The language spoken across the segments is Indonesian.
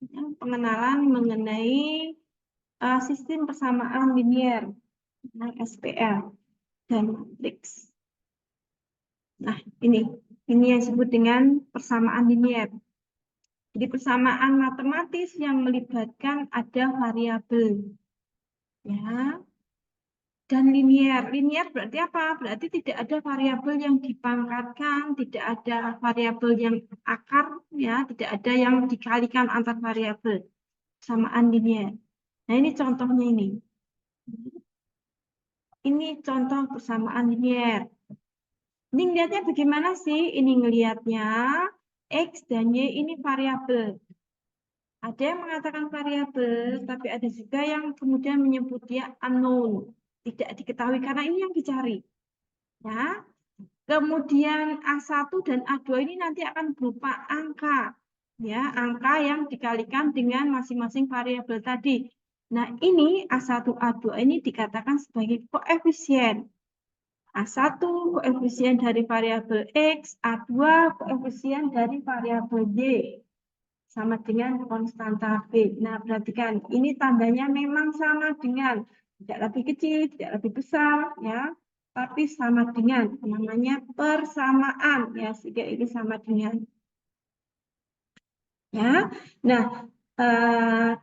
Ya, pengenalan mengenai sistem persamaan linier, SPL, dan matriks. Nah, ini yang disebut dengan persamaan linier. Jadi persamaan matematis yang melibatkan ada variabel, ya, dan linier. Linier berarti apa? Berarti tidak ada variabel yang dipangkatkan, tidak ada variabel yang akar, ya, tidak ada yang dikalikan antar variabel. Persamaan linier. Nah, ini contohnya ini. Ini contoh persamaan linier. Ini ngeliatnya bagaimana sih? Ini ngelihatnya X dan Y ini variabel. Ada yang mengatakan variabel, tapi ada juga yang kemudian menyebut dia unknown. Tidak diketahui karena ini yang dicari. Ya. Kemudian A1 dan A2 ini nanti akan berupa angka. Ya, angka yang dikalikan dengan masing-masing variabel tadi. Nah, ini A1, A2 ini dikatakan sebagai koefisien. A1 koefisien dari variabel X, A2 koefisien dari variabel Y. Sama dengan konstanta V. Nah, perhatikan, ini tandanya memang sama dengan, tidak lebih kecil, tidak lebih besar, ya, tapi sama dengan, namanya persamaan, ya, sehingga ini sama dengan. Ya, nah,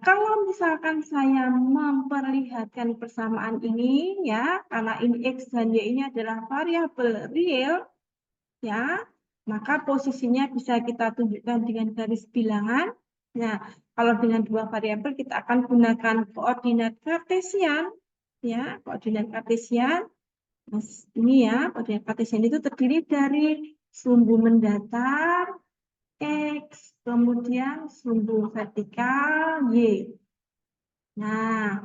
kalau misalkan saya memperlihatkan persamaan ini, ya, karena ini X dan Y ini adalah variabel real, ya, maka posisinya bisa kita tunjukkan dengan garis bilangan. Nah, kalau dengan dua variabel kita akan gunakan koordinat kartesian, ya, koordinat kartesian. Nah, ini ya, koordinat kartesian itu terdiri dari sumbu mendatar X, kemudian sumbu vertikal Y. Nah,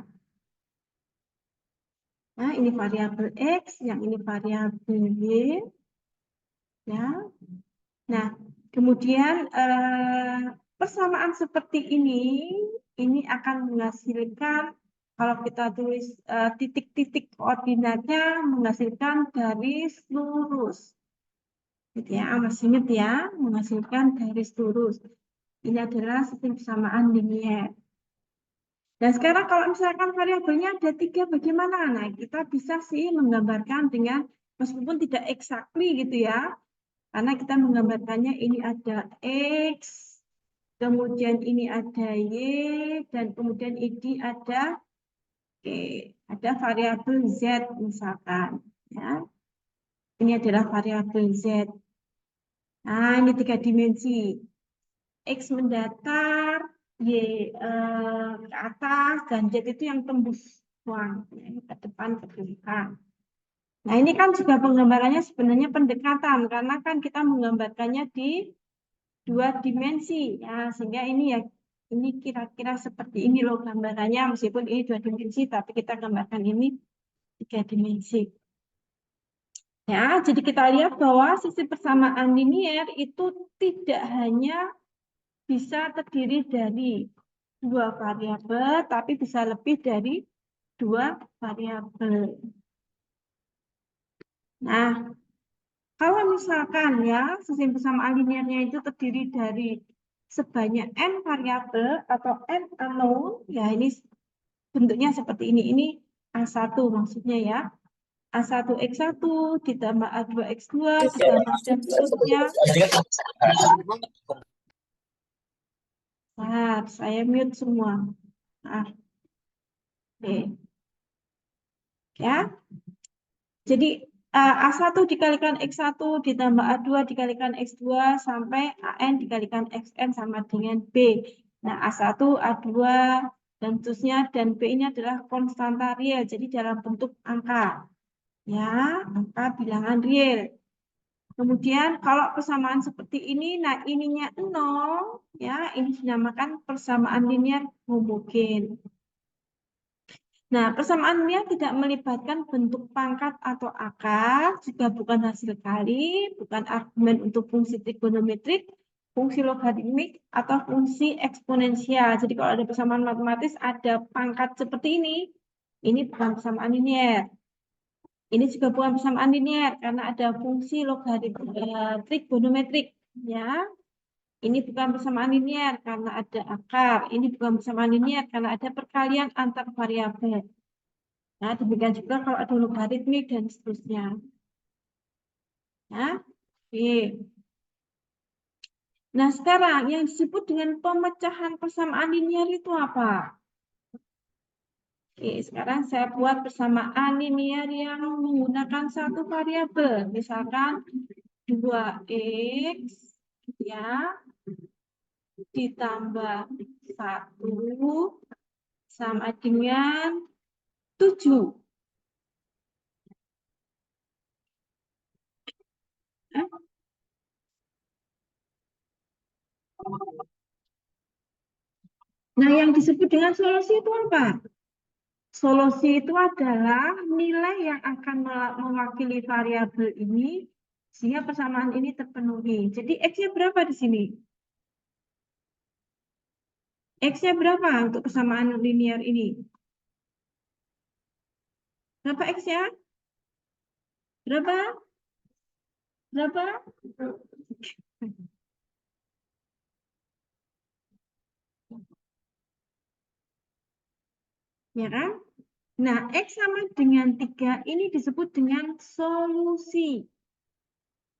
ini variabel X, yang ini variabel Y, ya. Nah, kemudian persamaan seperti ini akan menghasilkan, kalau kita tulis titik-titik koordinatnya, menghasilkan garis lurus. Gitu ya, masih ingat ya, menghasilkan garis lurus. Ini adalah sistem persamaan linier. Dan sekarang kalau misalkan variabelnya ada 3, bagaimana? Nah, kita bisa sih menggambarkan dengan, meskipun tidak exactly gitu ya, karena kita menggambarkannya ini ada X, kemudian ini ada Y, dan kemudian ini ada ada variabel Z misalkan. Ya. Ini adalah variabel Z. Nah, ini 3 dimensi. X mendatar, Y ke atas, dan Z itu yang tembus ruang, ke depan, ke belakang. Nah, ini kan juga penggambarannya sebenarnya pendekatan, karena kan kita menggambarkannya di 2 dimensi, ya, sehingga ini ya, ini kira-kira seperti ini loh gambarannya, meskipun ini 2 dimensi, tapi kita gambarkan ini 3 dimensi. Ya, jadi kita lihat bahwa sistem persamaan linier itu tidak hanya bisa terdiri dari 2 variabel, tapi bisa lebih dari 2 variabel. Nah, kalau misalkan ya, sistem persamaan linearnya itu terdiri dari sebanyak n variabel atau n unknown, ya ini bentuknya seperti ini. Ini A1 maksudnya ya. A1X1 ditambah A2X2 ditambah dan seterusnya. Nah, saya mute semua. Nah, oke. Ya. Jadi A1 dikalikan X1 ditambah A2 dikalikan X2 sampai AN dikalikan XN sama dengan B. Nah, A1, A2, dan seterusnya, dan B ini adalah konstanta real, jadi dalam bentuk angka. Ya, angka bilangan real. Kemudian kalau persamaan seperti ini, nah ininya 0, ya, ini dinamakan persamaan linear homogen. Nah, persamaan linear tidak melibatkan bentuk pangkat atau akar, juga bukan hasil kali, bukan argumen untuk fungsi trigonometrik, fungsi logaritmik, atau fungsi eksponensial. Jadi kalau ada persamaan matematis, ada pangkat seperti ini bukan persamaan linear. Ini juga bukan persamaan linear, karena ada fungsi logaritmik trigonometrik. Ya. Ini bukan persamaan linear karena ada akar. Ini bukan persamaan linear karena ada perkalian antar variabel. Nah, demikian juga kalau ada logaritmik dan seterusnya. Nah, oke. Nah, sekarang yang disebut dengan pemecahan persamaan linear itu apa? Oke, sekarang saya buat persamaan linear yang menggunakan satu variabel. Misalkan 2x ya ditambah 1 sama dengan 7. Nah, yang disebut dengan solusi itu apa? Solusi itu adalah nilai yang akan mewakili variabel ini sehingga persamaan ini terpenuhi. Jadi X-nya berapa di sini? X-nya berapa untuk persamaan linear ini? Berapa X-nya? Berapa? Berapa? Ya kan? Nah, X sama dengan 3 ini disebut dengan solusi.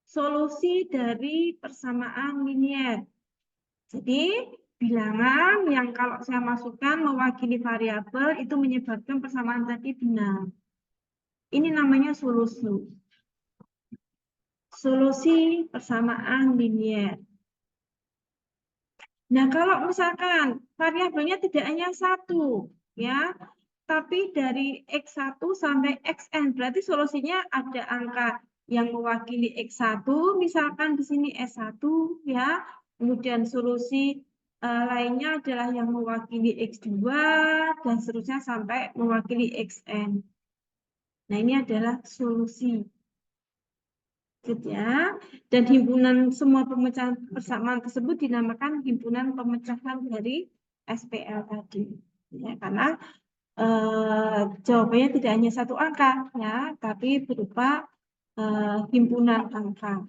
Solusi dari persamaan linear. Jadi, bilangan yang kalau saya masukkan mewakili variabel itu menyebabkan persamaan tadi benar. Ini namanya solusi. Solusi persamaan linear. Nah, kalau misalkan variabelnya tidak hanya satu, ya, tapi dari X1 sampai Xn, berarti solusinya ada angka yang mewakili X1, misalkan di sini S1, ya, kemudian solusi lainnya adalah yang mewakili X2, dan seterusnya sampai mewakili Xn. Nah, ini adalah solusi. Ya. Dan himpunan semua pemecahan persamaan tersebut dinamakan himpunan pemecahan dari SPL tadi. Ya, karena jawabannya tidak hanya satu angka, ya, tapi berupa himpunan angka.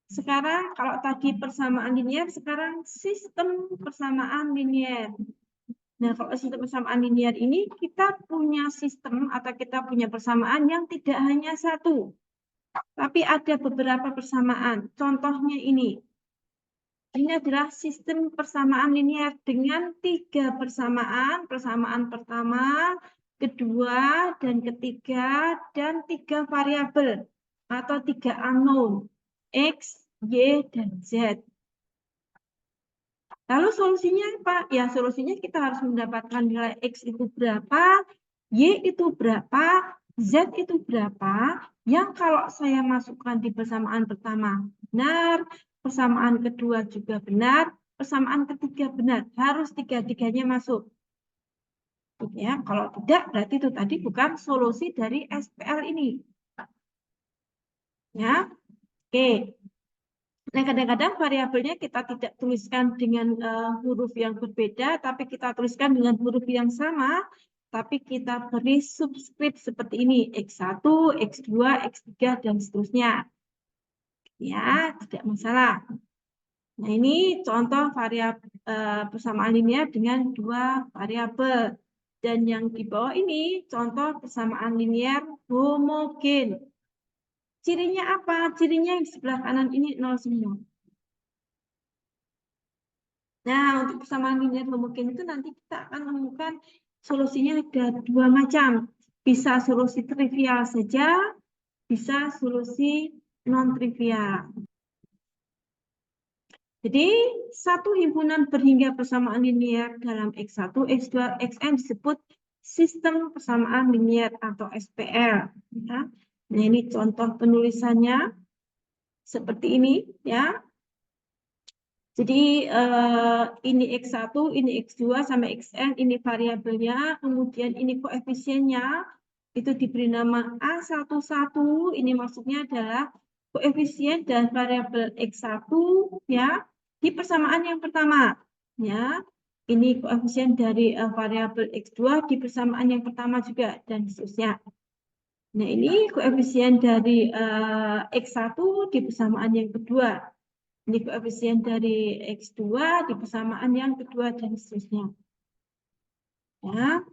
Sekarang kalau tadi persamaan linear, sekarang sistem persamaan linear. Nah, kalau sistem persamaan linear ini kita punya sistem atau kita punya persamaan yang tidak hanya satu, tapi ada beberapa persamaan. Contohnya ini. Ini adalah sistem persamaan linear dengan 3 persamaan. Persamaan pertama, kedua, dan ketiga, dan 3 variabel atau 3 unknown. X, Y, dan Z. Lalu solusinya apa? Ya, solusinya kita harus mendapatkan nilai X itu berapa, Y itu berapa, Z itu berapa, yang kalau saya masukkan di persamaan pertama benar, persamaan kedua juga benar, persamaan ketiga benar. Harus tiga-tiganya masuk. Ya, kalau tidak, berarti itu tadi bukan solusi dari SPL ini. Ya, oke. Nah, kadang-kadang variabelnya kita tidak tuliskan dengan huruf yang berbeda, tapi kita tuliskan dengan huruf yang sama, tapi kita beri subscript seperti ini, X1, X2, X3, dan seterusnya. Ya, tidak masalah. Nah, ini contoh variabel persamaan linear dengan 2 variabel. Dan yang di bawah ini contoh persamaan linear homogen. Cirinya apa? Cirinya yang di sebelah kanan ini 0 semua. Nah, untuk persamaan linear homogen itu nanti kita akan menemukan solusinya ada 2 macam. Bisa solusi trivial saja, bisa solusi non-trivial. Jadi, satu himpunan berhingga persamaan linear dalam X1, X2, Xn disebut sistem persamaan linear atau SPL. Ya. Nah, ini contoh penulisannya seperti ini, ya. Jadi ini X1, ini X2, sampai Xn, ini variabelnya, kemudian ini koefisiennya, itu diberi nama A11, ini maksudnya adalah koefisien dan variabel X1, ya, di persamaan yang pertama. Ya, ini koefisien dari variabel X2 di persamaan yang pertama juga, dan seterusnya. Nah, ini koefisien dari X1 di persamaan yang kedua. Ini koefisien dari X2 di persamaan yang kedua dan seterusnya. Ya.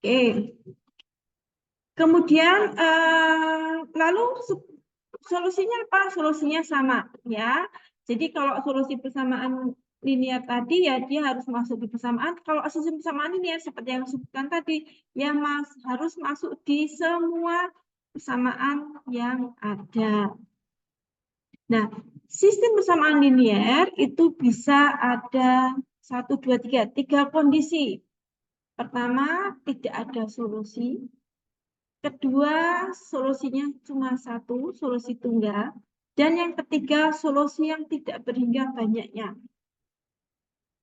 Oke. Kemudian lalu solusinya apa? Solusinya sama ya. Jadi kalau solusi persamaan linear tadi ya dia harus masuk di persamaan. Kalau solusi persamaan linear seperti yang disebutkan tadi ya harus masuk di semua persamaan yang ada. Nah, sistem persamaan linear itu bisa ada 1, 2, 3 kondisi. Pertama, tidak ada solusi. Kedua, solusinya cuma satu, solusi tunggal. Dan yang ketiga, solusi yang tidak berhingga banyaknya.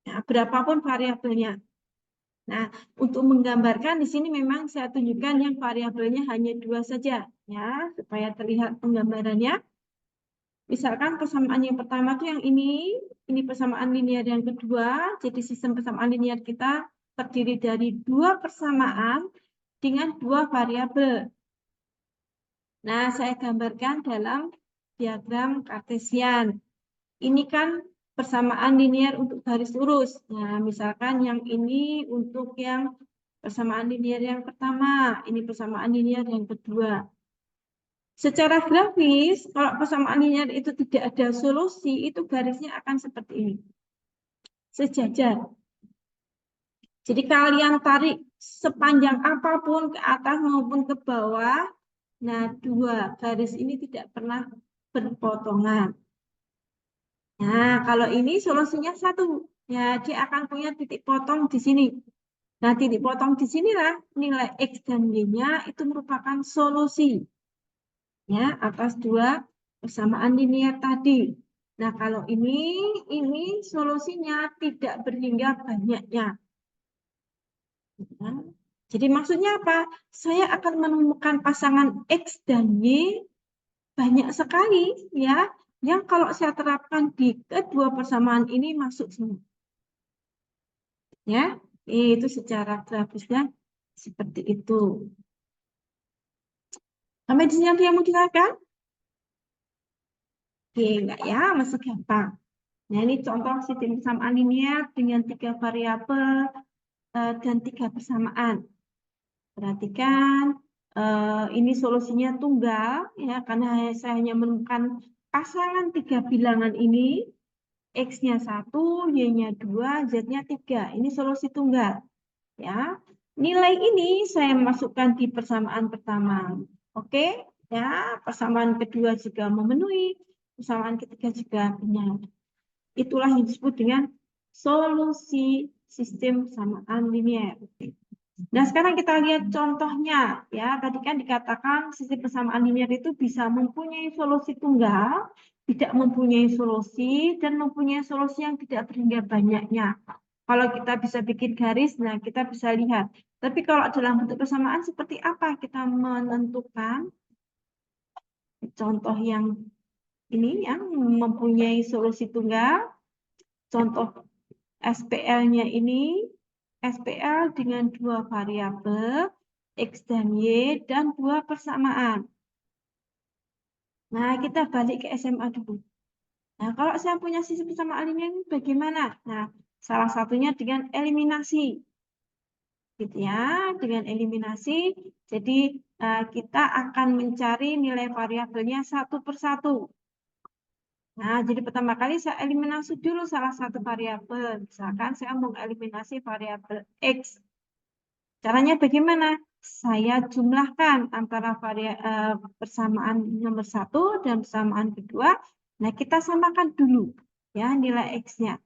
Nah, berapapun variabelnya. Nah, untuk menggambarkan di sini memang saya tunjukkan yang variabelnya hanya 2 saja, ya, supaya terlihat penggambarannya. Misalkan persamaan yang pertama itu yang ini persamaan linear yang kedua. Jadi sistem persamaan linear kita terdiri dari 2 persamaan dengan 2 variabel. Nah, saya gambarkan dalam diagram kartesian. Ini kan persamaan linear untuk garis lurus. Nah, misalkan yang ini untuk yang persamaan linear yang pertama, ini persamaan linear yang kedua. Secara grafis, kalau persamaan linear itu tidak ada solusi, itu garisnya akan seperti ini. Sejajar. Jadi kalian tarik sepanjang apapun ke atas maupun ke bawah, nah dua garis ini tidak pernah berpotongan. Nah, kalau ini solusinya satu. Ya, dia akan punya titik potong di sini. Nah, titik potong di sinilah nilai X dan Y-nya itu merupakan solusi. Ya, atas dua persamaan linear tadi. Nah, kalau ini solusinya tidak berhingga banyaknya. Ya. Jadi maksudnya apa? Saya akan menemukan pasangan X dan Y banyak sekali ya, yang kalau saya terapkan di kedua persamaan ini masuk semua. Ya, itu secara grafisnya seperti itu. Sampai di sini yang mau ditanyakan? Oke, enggak ya, masih gampang. Nah, ini contoh sistem persamaan linear dengan 3 variabel dan 3 persamaan. Perhatikan, ini solusinya tunggal, ya, karena saya hanya menemukan pasangan 3 bilangan ini, X-nya 1, Y-nya 2, Z-nya 3. Ini solusi tunggal. Ya. Nilai ini saya masukkan di persamaan pertama. Oke, ya, persamaan kedua juga memenuhi, persamaan ketiga juga benar. Itulah yang disebut dengan solusi sistem persamaan linear. Nah, sekarang kita lihat contohnya. Ya, tadi kan dikatakan sistem persamaan linear itu bisa mempunyai solusi tunggal, tidak mempunyai solusi, dan mempunyai solusi yang tidak berhingga banyaknya. Kalau kita bisa bikin garis, nah kita bisa lihat. Tapi kalau dalam bentuk persamaan seperti apa kita menentukan? Contoh yang ini yang mempunyai solusi tunggal. Contoh SPL-nya ini, SPL dengan 2 variabel, X dan Y, dan 2 persamaan. Nah, kita balik ke SMA dulu. Nah, kalau saya punya sistem persamaan ini bagaimana? Nah, salah satunya dengan eliminasi. Gitu ya, dengan eliminasi. Jadi kita akan mencari nilai variabelnya satu persatu. Nah, jadi pertama kali saya eliminasi dulu salah satu variabel. Misalkan saya mau eliminasi variabel X. Caranya bagaimana? Saya jumlahkan antara persamaan nomor 1 dan persamaan kedua. Nah, kita samakan dulu ya nilai X-nya.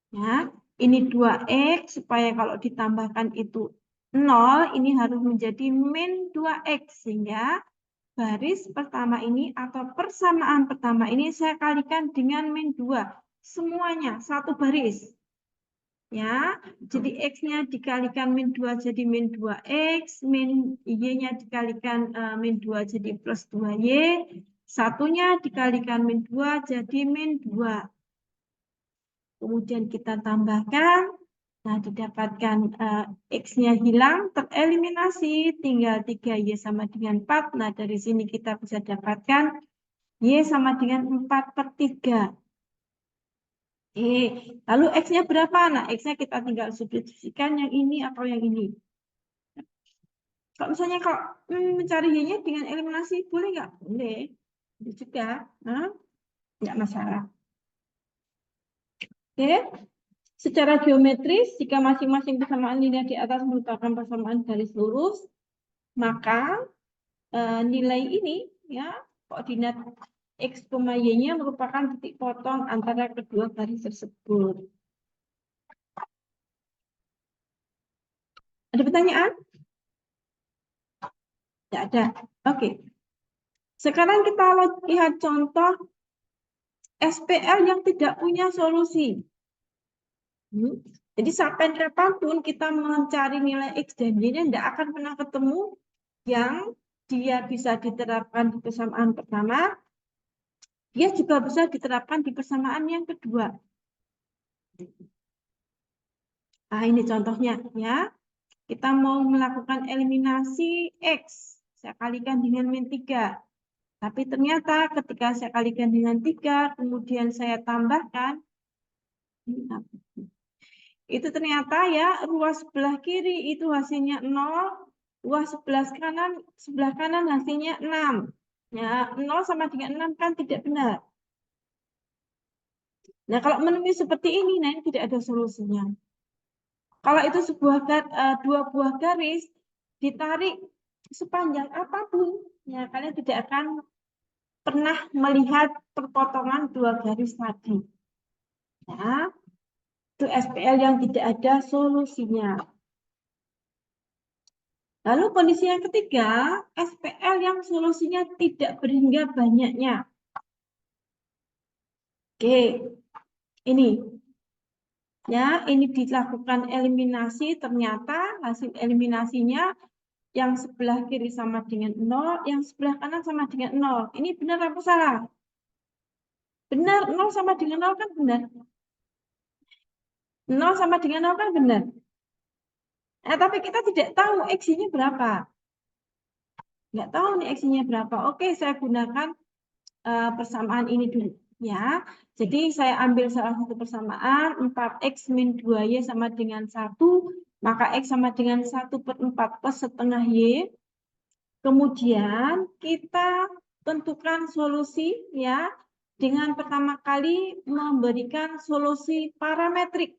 Ya, ini 2X, supaya kalau ditambahkan itu 0, ini harus menjadi min 2X. Sehingga baris pertama ini atau persamaan pertama ini saya kalikan dengan min 2. Semuanya satu baris. Ya, jadi X-nya dikalikan min 2 jadi min 2X, min Y-nya dikalikan min 2 jadi plus 2Y, satunya dikalikan min 2 jadi min 2. Kemudian kita tambahkan, nah didapatkan X-nya hilang, tereliminasi, tinggal 3Y sama dengan 4. Nah dari sini kita bisa dapatkan Y sama dengan 4/3. Lalu X-nya berapa? Nah, X-nya kita tinggal substitusikan yang ini atau yang ini. Kalau misalnya kalau mencari Y-nya dengan eliminasi, boleh nggak? Boleh. Boleh juga. Nah, nggak masalah. Oke. Secara geometris, jika masing-masing persamaan linear di atas merupakan persamaan garis lurus, maka nilai ini, ya, koordinat X, Y-nya merupakan titik potong antara kedua garis tersebut. Ada pertanyaan? Tidak ada. Oke. Sekarang kita lihat contoh SPL yang tidak punya solusi. Jadi sampai kapanpun kita mencari nilai X dan Y-nya tidak akan pernah ketemu yang dia bisa diterapkan di persamaan pertama, dia juga bisa diterapkan di persamaan yang kedua. Nah, ini contohnya ya. Kita mau melakukan eliminasi X. Saya kalikan dengan min 3. Tapi ternyata ketika saya kalikan dengan 3, kemudian saya tambahkan, itu ternyata ya ruas sebelah kiri itu hasilnya 0, ruas sebelah kanan hasilnya 6. Ya, 0 sama dengan 6 kan tidak benar. Nah, kalau menemui seperti ini, nah ini tidak ada solusinya. Kalau itu dua buah garis ditarik sepanjang apapun, ya kalian tidak akan pernah melihat perpotongan dua garis tadi. Ya, itu SPL yang tidak ada solusinya. Lalu kondisi yang ketiga, SPL yang solusinya tidak berhingga banyaknya. Oke, ini. Ya, ini dilakukan eliminasi, ternyata hasil eliminasinya yang sebelah kiri sama dengan 0, yang sebelah kanan sama dengan 0. Ini benar apa salah? Benar, 0 sama dengan 0 kan benar. 0 sama dengan 0 kan benar. Nah, tapi kita tidak tahu X-nya berapa. Nggak tahu nih X-nya berapa. Oke, saya gunakan persamaan ini dulu. Ya, jadi saya ambil salah satu persamaan, 4X min 2Y sama dengan 1, maka X sama dengan 1/4 plus setengah Y. Kemudian kita tentukan solusi ya dengan pertama kali memberikan solusi parametrik.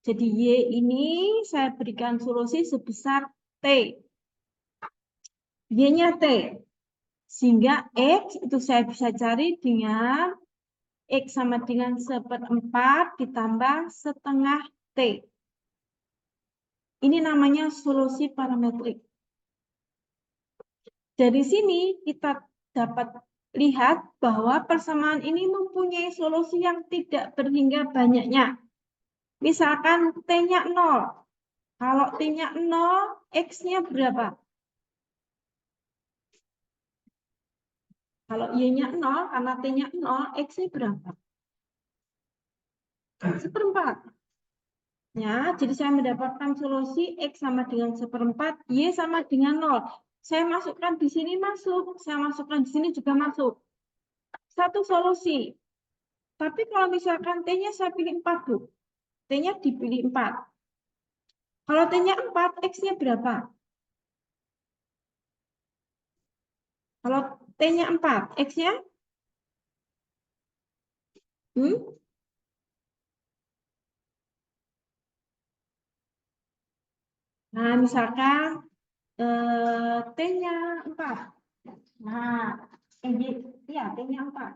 Jadi Y ini saya berikan solusi sebesar T. Y-nya T. Sehingga X itu saya bisa cari dengan X sama dengan 1/4 ditambah setengah T. Ini namanya solusi parametrik. Dari sini kita dapat lihat bahwa persamaan ini mempunyai solusi yang tidak berhingga banyaknya. Misalkan T-nya 0. Kalau T-nya 0, X-nya berapa? Kalau Y-nya 0, karena T-nya 0, X-nya berapa? 1/4. Ya, jadi saya mendapatkan solusi X sama dengan 1/4, Y sama dengan 0. Saya masukkan di sini masuk, saya masukkan di sini juga masuk. Satu solusi. Tapi kalau misalkan T-nya saya pilih 4, Bu. T-nya dipilih 4. Kalau T-nya 4, X-nya berapa? Kalau T-nya 4, X-nya? Nah, misalkan T-nya 4. Nah, ya, T-nya 4.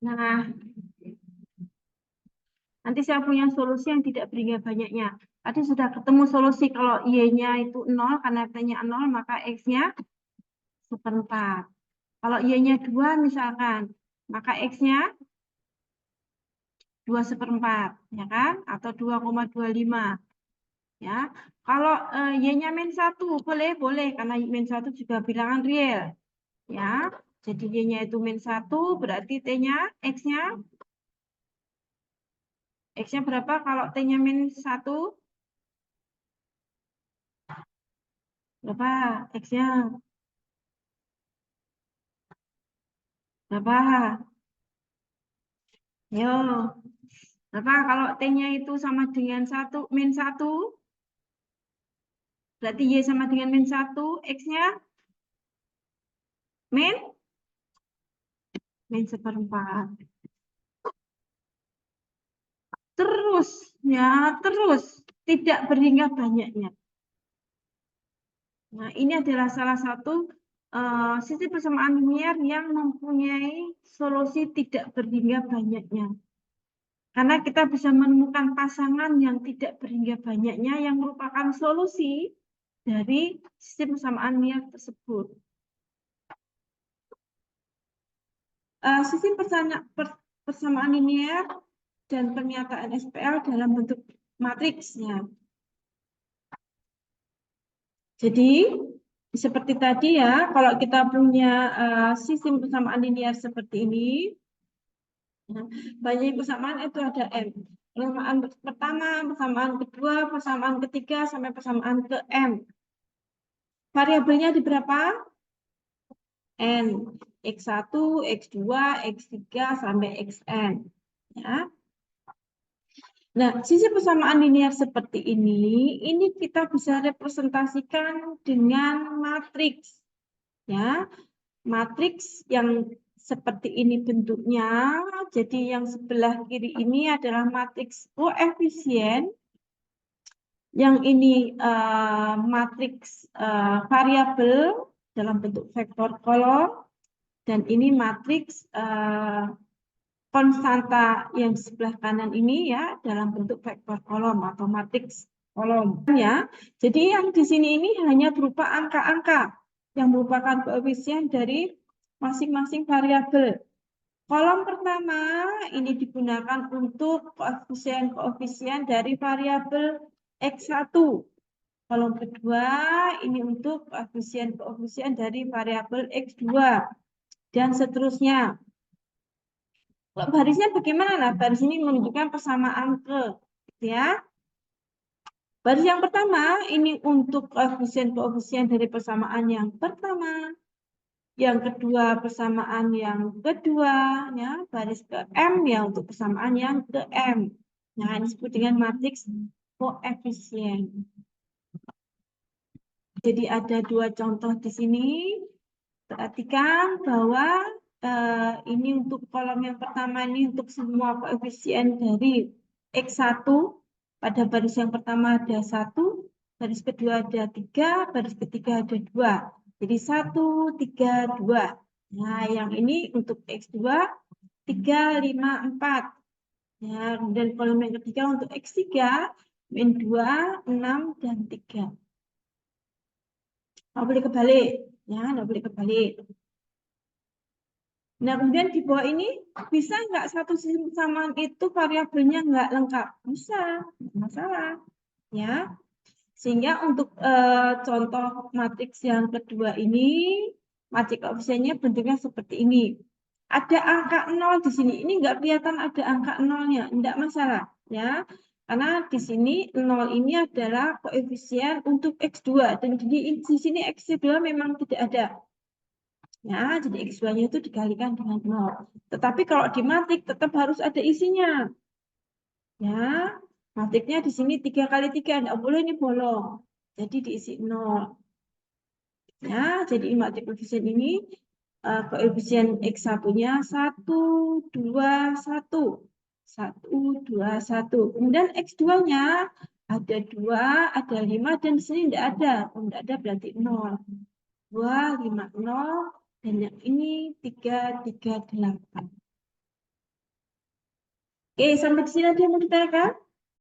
Nah, nanti saya punya solusi yang tidak berhingga banyaknya. Tadi sudah ketemu solusi kalau Y-nya itu 0, karena T-nya 0, maka X-nya 1/4. Kalau Y-nya 2 misalkan, maka X-nya 2/4, ya kan? Atau 2,25. Ya. Kalau Y-nya min 1, boleh, karena min 1 juga bilangan real. Ya. Jadi Y-nya itu min 1, berarti T-nya, X-nya X-nya berapa kalau T-nya min 1? Berapa X-nya? Berapa? Yo, berapa kalau T-nya itu sama dengan 1, min 1? Berarti Y sama dengan min 1, X-nya min 1/4. Terus, ya, terus. Tidak berhingga banyaknya. Nah, ini adalah salah satu sisi persamaan linier yang mempunyai solusi tidak berhingga banyaknya. Karena kita bisa menemukan pasangan yang tidak berhingga banyaknya yang merupakan solusi dari sistem persamaan linier tersebut. Sistem persamaan linier dan pernyataan SPL dalam bentuk matriksnya. Jadi, seperti tadi ya, kalau kita punya sistem persamaan linier seperti ini, banyak persamaan itu ada M. Persamaan pertama, persamaan kedua, persamaan ketiga, sampai persamaan ke M. Variabelnya di berapa? N. X1, X2, X3, sampai Xn. Ya. Nah, sisi persamaan linier seperti ini kita bisa representasikan dengan matriks. Ya, matriks yang seperti ini bentuknya. Jadi yang sebelah kiri ini adalah matriks koefisien. Yang ini matriks variabel dalam bentuk vektor kolom. Dan ini matriks konstanta yang di sebelah kanan ini ya dalam bentuk vektor kolom atau matriks kolom ya. Jadi yang di sini ini hanya berupa angka-angka yang merupakan koefisien dari masing-masing variabel. Kolom pertama ini digunakan untuk koefisien dari variabel X1. Kolom kedua ini untuk koefisien dari variabel X2 dan seterusnya. Barisnya bagaimana? Nah, baris ini menunjukkan persamaan ke, ya. Baris yang pertama ini untuk koefisien dari persamaan yang pertama. Yang kedua persamaan yang kedua, ya. Baris ke M ya untuk persamaan yang ke M. Nah, ini disebut dengan matriks koefisien. Jadi ada dua contoh di sini. Perhatikan bahwa ini untuk kolom yang pertama ini untuk semua koefisien dari X1. Pada baris yang pertama ada 1, baris kedua ada 3, baris ketiga ada 2. Jadi 1, 3, 2. Nah, yang ini untuk X2, 3, 5, 4. Ya, dan kolom yang ketiga untuk X3, min 2, 6, dan 3. Nggak boleh kebalik. Ya, nggak boleh kebalik. Nah, kemudian di bawah ini bisa nggak satu sistem persamaan itu variabelnya nggak lengkap? Bisa, nggak masalah. Ya, sehingga untuk contoh matriks yang kedua ini, matriks koefisiennya bentuknya seperti ini. Ada angka 0 di sini. Ini nggak kelihatan ada angka 0-nya, nggak masalah. Ya, karena di sini 0 ini adalah koefisien untuk X2. Dan di sini X2 memang tidak ada. Ya, jadi X2-nya itu dikalikan dengan 0. Tetapi kalau di matrik tetap harus ada isinya. Ya, matriknya di sini 3 kali 3, enggak boleh ini bolong. Jadi diisi 0. Ya, jadi matrik koefisien ini koefisien X1-nya 1, 2, 1. 1, 2, 1. Kemudian X2-nya ada 2, ada 5, dan di sini enggak ada. Kalau enggak ada berarti 0. 2, 5, 0. Dan yang ini 3, 3, 8. Oke, sampai di sini ada yang mau ditanyakan?